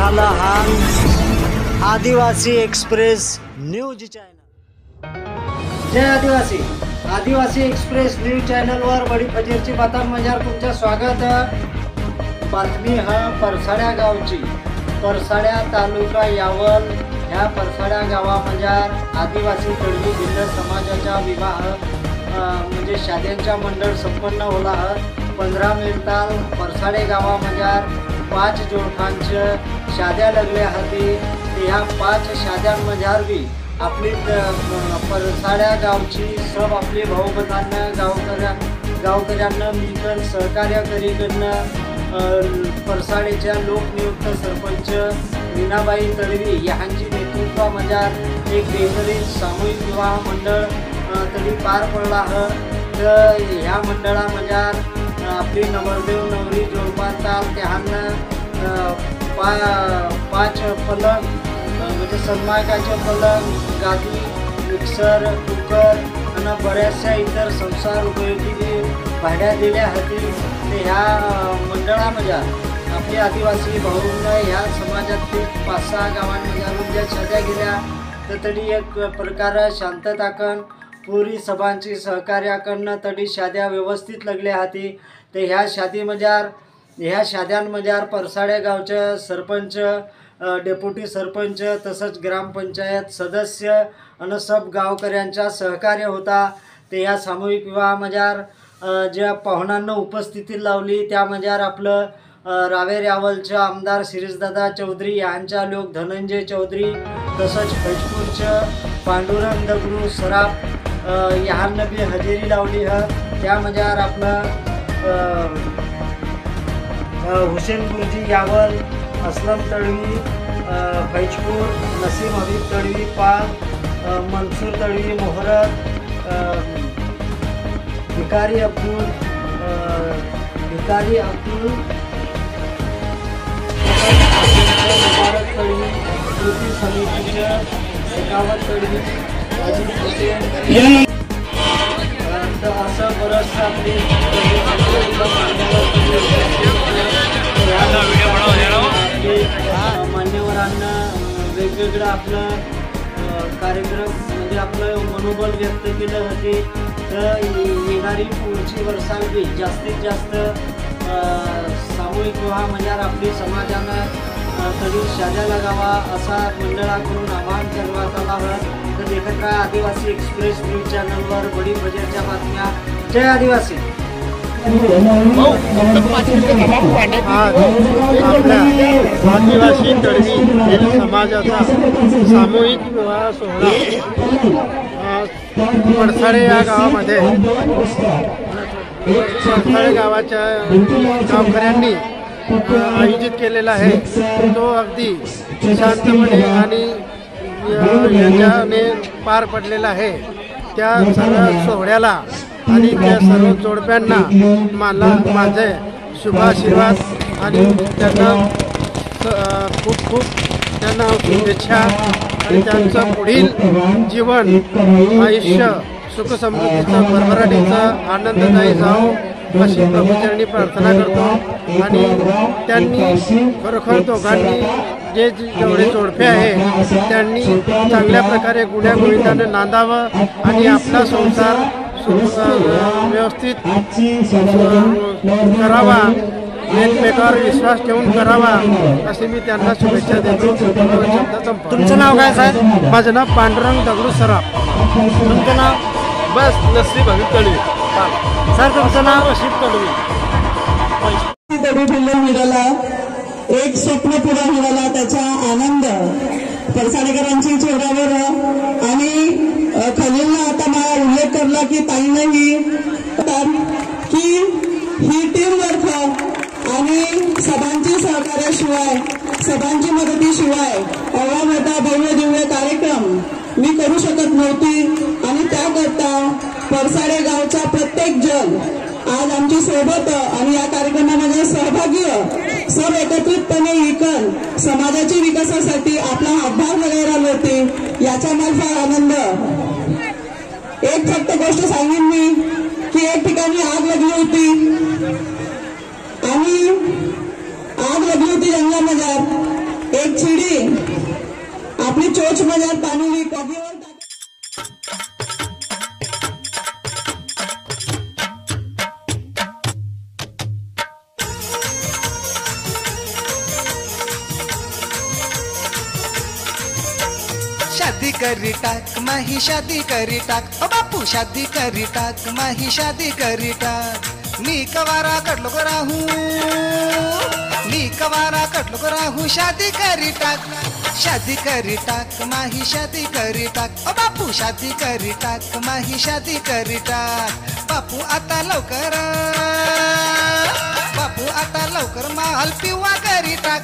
झाला हा आदिवासी एक्सप्रेस न्यूज चॅनल। जय आदिवासी। आदिवासी एक्सप्रेस न्यूज चॅनलवर बडी फजीरची बातमी मजार तुमचं स्वागत। बातमी हा परसाड्या गावची। परसाड्या तालुका यावल ह्या परसाड्या गावामध्ये आदिवासी तळवी भिल्ल समाजाचा विवाह म्हणजे शाद्यांचा मंडळ संपन्न होला है। 15 मिनिटाल परसाडे गावामध्ये 5 जोडपांच्या शाद्या लागल्या होती। या 5 शाद्यांमध्ये बी आपली परसाड्या गावची सब आपली भाऊबंधांना गावकऱ्यांना मिळून सहकार्य करीकडनं परसाडेच्या लोकनियुक्त सरपंच मीनाबाई तळवी यांची नेतृत्वामध्ये एक बेहतरीन सामूहिक विवाह मंडळ तरी पार पडला है। तर ह्या मंडळामध्ये आपली नवरदेव नवरी जोडपांताल त्यांना 5 पलंग म्हणजे सन्मायकाचे पलंग, गादी, मिक्सर, कुकर आणि बऱ्याचशा इतर संसार उपयोगी भाड्या दिल्या होती। ते ह्या मंडळामध्ये आपले आदिवासी भाऊंना ह्या समाजातील 5-6 गावांमध्ये ज्या शाद्या गेल्या तर तरी एक प्रकार शांतताकन पुरी सभांची सहकार्याकडनं तरी शाद्या व्यवस्थित लागल्या होती। ते ह्या शाद्यांमध्ये परसाड्या गावचे सरपंच, डेप्युटी सरपंच तसंच ग्रामपंचायत सदस्य आणि सब गावकऱ्यांचा सहकार्य होता। ते या सामूहिक विवाहामध्ये ज्या पाहुण्यांना उपस्थिती लावली त्यामध्ये आपलं रावेर यावलचे आमदार शिरीषदादा चौधरी यांच्या लोक धनंजय चौधरी तसंच फैजपूरचे पांडुरंग दगडू सराफ यांना बी हजेरी लावली है। त्यामध्ये आपलं हुसेन गुरुजी यावल, असलम तळवी, फैजपूर, नसीम हबीब तळवी पाल, मंसूर तळवी मोहरत, भिकारी अब्दुल मुबारक तळवी, कृती समितीच्या शेखावत तळवी, अजित हुसेन असं बरंच आपली मान्यवरांना वेगवेगळं आपलं कार्यक्रम म्हणजे आपलं मनोबल व्यक्त केलं होते। तर येणारी पुढची वर्षांनी जास्तीत जास्त सामूहिक विवाहामध्ये आपली समाजानं तरी शाद्या लागावा असा मंडळाकडून आवाहन करण्यात आला आहे। तर देखत राहा आदिवासी एक्सप्रेस न्यूज चॅनलवर बडी फजीरच्या बातम्या। जय आदिवासी। आदिवासी तळवी समाजाचा सामूहिक विवाह सोहळा परसाडे या गावामध्ये परसाडे गावाच्या गावकऱ्यांनी आयोजित केलेला आहे। तो अगदी शांतपणे आणि यांच्याने पार पडलेला आहे। त्या सर्व सोहळ्याला आणि त्या सर्व जोडप्यांना माझे शुभाशीर्वाद आणि त्यांना खूप त्यांना शुभेच्छा आणि त्यांचं पुढील जीवन आयुष्य सुखसमृद्धीचं भरभराटीचं आनंददायी जावो अशी प्रभूचरणी प्रार्थना करतो। आणि त्यांनी खरोखर दोघांनी जेवढे जोडपे आहे त्यांनी चांगल्या प्रकारे गुण्यागोविंदाने नांदावं आणि आपला संसार व्यवस्थित करावा, एकमेकावर विश्वास ठेवून करावा असे मी त्यांना शुभेच्छा देतो। तुमचं नाव काय साहेब? माझं नाव पांडुरंग दगडू सराफ। तुमचं नाव? बस नसीब हबीब तळवी। सर तुमचं नाव? नसीब तळवी। मिळाला, एक स्वप्न पुरा मिळाला, त्याचा आनंद परसाडेकरांच्या चेहऱ्यावर। आणि खलीलनं आता मला उल्लेख करला की ताईनंही की ही टीम वर्क आणि सभांची सहकार्याशिवाय सभांची मदतीशिवाय एवढा मोठा भव्य दिव्य कार्यक्रम मी करू शकत नव्हती। आणि त्याकरता परसाडे गावचा प्रत्येक जण आज आमची सोबत आणि या कार्यक्रमामध्ये सहभागी सब एकत्रितपणे इकन समाजाच्या विकासासाठी आपला हातभार लगायला आले होते। याचा मला फार आनंद। एक फक्त गोष्ट सांगेन मी की एक ठिकाणी आग लागली होती आणि आग लागली होती जंगलामध्ये। एक चिडी आपली चोच मध्ये पाणी कॉफीवर शादी करी टाक माही शादी करी टाक ओ बापू शादी करी टाक माही शादी करी टाक मी कवारा कटलो को राहू मी कवारा कटलो को राहू शादी करी टाक माही शादी करी टाक ओ बापू शादी करी टाक माही शादी करी टाक बापू आता लवकर माल पिवा करी टाक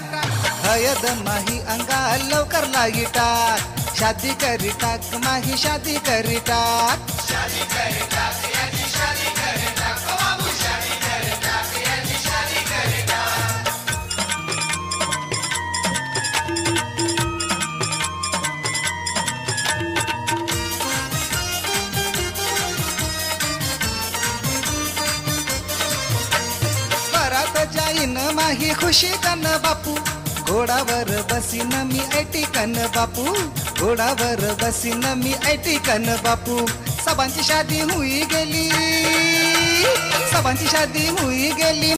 हयद माही अंगा लवकर लागी टाक शादी करी टाक माही शादी करी टाक शादी करी टाक याची शादी करी टाक ओ बाबू शादी करी टाक याची शादी करी टाक बरात जाईन माही खुशी कन बापू घोडावर बसीन मी ऐटी कन बापू घोडावर बसीन मी ऐटी कन बापू सबांची शादी हुई गेली